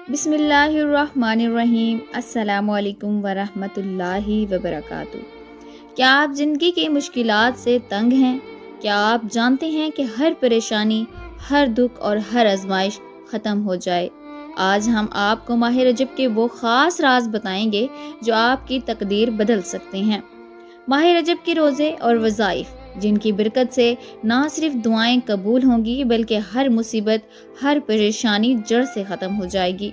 بسم اللہ الرحمن الرحیم۔ السلام علیکم ورحمۃ اللہ وبرکاتہ۔ کیا آپ زندگی کی مشکلات سے تنگ ہیں؟ کیا آپ جانتے ہیں کہ ہر پریشانی، ہر دکھ اور ہر آزمائش ختم ہو جائے؟ آج ہم آپ کو ماہ رجب کے وہ خاص راز بتائیں گے جو آپ کی تقدیر بدل سکتے ہیں۔ ماہ رجب کے روزے اور وظائف جن کی برکت سے نہ صرف دعائیں قبول ہوں گی بلکہ ہر مصیبت، ہر پریشانی جڑ سے ختم ہو جائے گی۔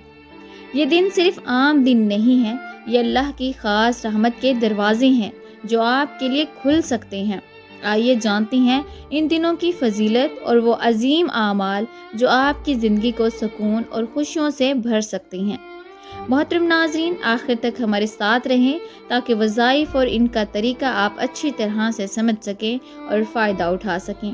یہ دن صرف عام دن نہیں ہے، یہ اللہ کی خاص رحمت کے دروازے ہیں جو آپ کے لیے کھل سکتے ہیں۔ آئیے جانتے ہیں ان دنوں کی فضیلت اور وہ عظیم اعمال جو آپ کی زندگی کو سکون اور خوشیوں سے بھر سکتے ہیں۔ محترم ناظرین، آخر تک ہمارے ساتھ رہیں تاکہ وظائف اور ان کا طریقہ آپ اچھی طرح سے سمجھ سکیں اور فائدہ اٹھا سکیں۔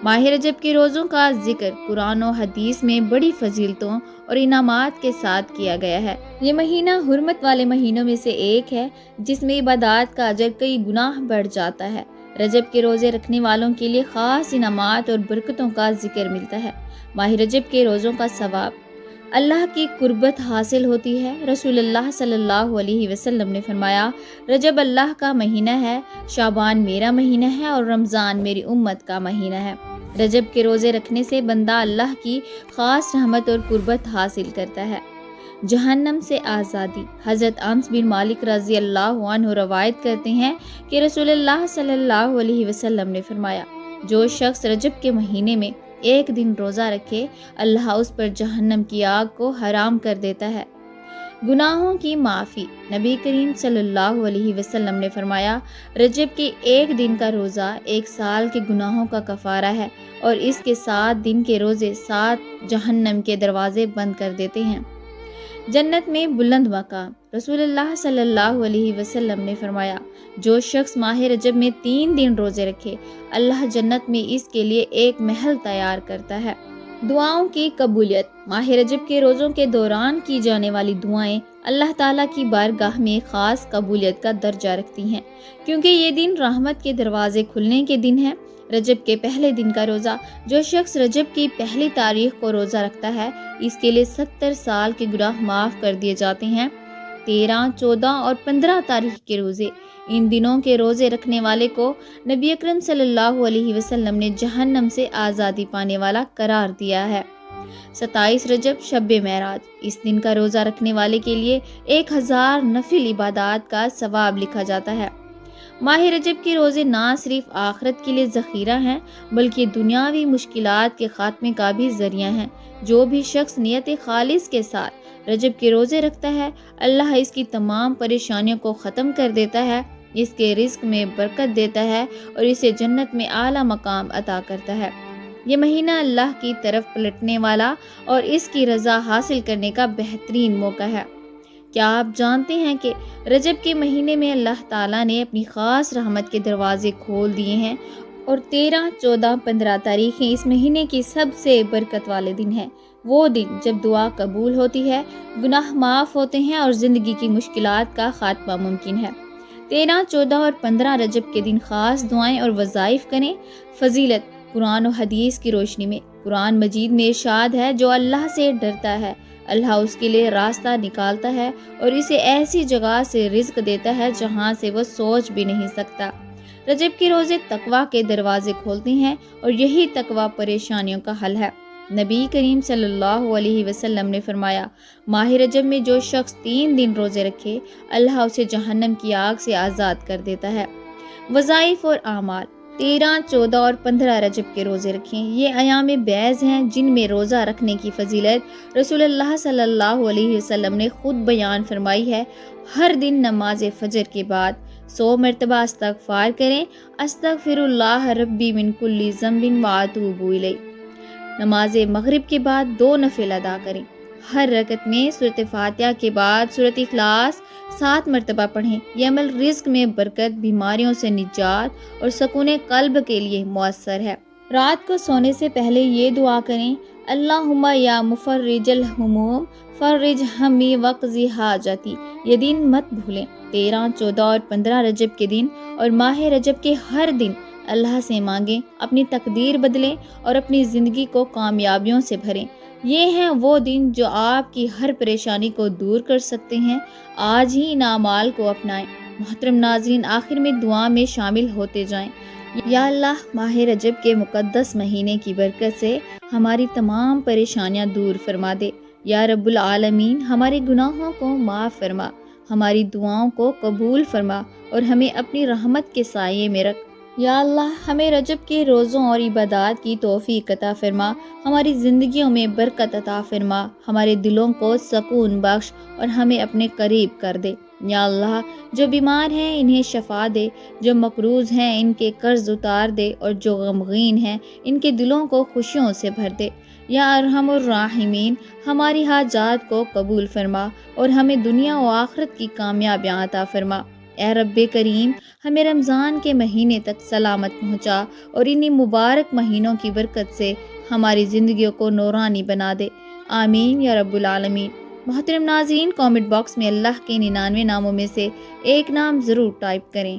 ماہ رجب کے روزوں کا ذکر قرآن و حدیث میں بڑی فضیلتوں اور انعامات کے ساتھ کیا گیا ہے۔ یہ مہینہ حرمت والے مہینوں میں سے ایک ہے جس میں عبادات کا اجر کئی گنا بڑھ جاتا ہے۔ رجب کے روزے رکھنے والوں کے لیے خاص انعامات اور برکتوں کا ذکر ملتا ہے۔ ماہ رجب کے روزوں کا ثواب، اللہ کی قربت حاصل ہوتی ہے۔ رسول اللہ صلی اللہ علیہ وسلم نے فرمایا، رجب اللہ کا مہینہ ہے، شعبان میرا مہینہ ہے اور رمضان میری امت کا مہینہ ہے۔ رجب کے روزے رکھنے سے بندہ اللہ کی خاص رحمت اور قربت حاصل کرتا ہے۔ جہنم سے آزادی، حضرت انس بن مالک رضی اللہ عنہ روایت کرتے ہیں کہ رسول اللہ صلی اللہ علیہ وسلم نے فرمایا، جو شخص رجب کے مہینے میں ایک دن روزہ رکھے، اللہ اس پر جہنم کی آگ کو حرام کر دیتا ہے۔ گناہوں کی معافی، نبی کریم صلی اللہ علیہ وسلم نے فرمایا، رجب کے ایک دن کا روزہ 1 سال کے گناہوں کا کفارہ ہے اور اس کے 7 دن کے روزے 7 جہنم کے دروازے بند کر دیتے ہیں۔ جنت میں بلند مقام، رسول اللہ صلی اللہ علیہ وسلم نے فرمایا، جو شخص ماہ رجب میں 3 دن روزے رکھے، اللہ جنت میں اس کے لیے ایک محل تیار کرتا ہے۔ دعاؤں کی قبولیت، ماہ رجب کے روزوں کے دوران کی جانے والی دعائیں اللہ تعالیٰ کی بارگاہ میں خاص قبولیت کا درجہ رکھتی ہیں، کیونکہ یہ دن رحمت کے دروازے کھلنے کے دن ہے۔ رجب کے پہلے دن کا روزہ، جو شخص رجب کی پہلی تاریخ کو روزہ رکھتا ہے، اس کے لیے 70 سال کے گناہ معاف کر دیے جاتے ہیں۔ 13، 14 اور 15 تاریخ کے روزے، ان دنوں کے روزے رکھنے والے کو نبی اکرم صلی اللہ علیہ وسلم نے جہنم سے آزادی پانے والا قرار دیا ہے۔ 27 رجب، شب معراج، اس دن کا روزہ رکھنے والے کے لیے 1000 نفل عبادات کا ثواب لکھا جاتا ہے۔ ماہ رجب کے روزے نہ صرف آخرت کے لیے ذخیرہ ہیں بلکہ دنیاوی مشکلات کے خاتمے کا بھی ذریعہ ہیں۔ جو بھی شخص نیت خالص کے ساتھ رجب کے روزے رکھتا ہے، اللہ اس کی تمام پریشانیوں کو ختم کر دیتا ہے، اس کے رزق میں برکت دیتا ہے اور اسے جنت میں اعلیٰ مقام عطا کرتا ہے۔ یہ مہینہ اللہ کی طرف پلٹنے والا اور اس کی رضا حاصل کرنے کا بہترین موقع ہے۔ کیا آپ جانتے ہیں کہ رجب کے مہینے میں اللہ تعالیٰ نے اپنی خاص رحمت کے دروازے کھول دیے ہیں اور 13، 14، 15 تاریخیں اس مہینے کی سب سے برکت والے دن ہیں۔ وہ دن جب دعا قبول ہوتی ہے، گناہ معاف ہوتے ہیں اور زندگی کی مشکلات کا خاتمہ ممکن ہے۔ 13، 14 اور 15 رجب کے دن خاص دعائیں اور وظائف کریں۔ فضیلت، قرآن و حدیث کی روشنی میں قرآن مجید میں ارشاد ہے، جو اللہ سے ڈرتا ہے اللہ اس کے لیے راستہ نکالتا ہے اور اسے ایسی جگہ سے رزق دیتا ہے جہاں سے وہ سوچ بھی نہیں سکتا۔ رجب کے روزے تقویٰ کے دروازے کھولتے ہیں اور یہی تقویٰ پریشانیوں کا حل ہے۔ نبی کریم صلی اللہ علیہ وسلم نے فرمایا، ماہ رجب میں جو شخص 3 دن روزے رکھے، اللہ اسے جہنم کی آگ سے آزاد کر دیتا ہے۔ وظائف اور اعمال، 13، 14 اور 15 رجب کے روزے رکھیں۔ یہ ایام بیض ہیں جن میں روزہ رکھنے کی فضیلت رسول اللہ صلی اللہ علیہ وسلم نے خود بیان فرمائی ہے۔ ہر دن نماز فجر کے بعد 100 مرتبہ استغفار کریں، استغفر اللہ ربی من کل ذنب واتوب الیہ۔ نماز مغرب کے بعد 2 نفل ادا کریں۔ ہر رکعت میں سورۃ فاتحہ کے بعد سورۃ اخلاص 7 مرتبہ پڑھیں۔ یہ عمل رزق میں برکت، بیماریوں سے نجات اور سکون قلب کے لیے مؤثر ہے۔ رات کو سونے سے پہلے یہ دعا کریں، اللہم یا مفرج الہموم فرج ہمی وقضی حاجتی۔ یہ دن مت بھولیں۔ 13، 14 اور 15 رجب کے دن اور ماہ رجب کے ہر دن اللہ سے مانگیں، اپنی تقدیر بدلیں اور اپنی زندگی کو کامیابیوں سے بھریں۔ یہ ہیں وہ دن جو آپ کی ہر پریشانی کو دور کر سکتے ہیں۔ آج ہی ان اعمال کو اپنائیں۔ محترم ناظرین، آخر میں دعا میں شامل ہوتے جائیں۔ یا اللہ، ماہ رجب کے مقدس مہینے کی برکت سے ہماری تمام پریشانیاں دور فرما دے۔ یا رب العالمین، ہمارے گناہوں کو معاف فرما، ہماری دعاؤں کو قبول فرما اور ہمیں اپنی رحمت کے سائے میں رکھ۔ یا اللہ، ہمیں رجب کے روزوں اور عبادات کی توفیق عطا فرما، ہماری زندگیوں میں برکت عطا فرما، ہمارے دلوں کو سکون بخش اور ہمیں اپنے قریب کر دے۔ یا اللہ، جو بیمار ہیں انہیں شفا دے، جو مقروض ہیں ان کے قرض اتار دے، اور جو غمگین ہیں ان کے دلوں کو خوشیوں سے بھر دے۔ یا ارحم الراحمین، ہماری حاجات کو قبول فرما اور ہمیں دنیا و آخرت کی کامیابیاں عطا فرما۔ اے رب کریم، ہمیں رمضان کے مہینے تک سلامت پہنچا اور انہی مبارک مہینوں کی برکت سے ہماری زندگیوں کو نورانی بنا دے۔ آمین یا رب العالمین۔ محترم ناظرین، کامنٹ باکس میں اللہ کے 99 ناموں میں سے ایک نام ضرور ٹائپ کریں۔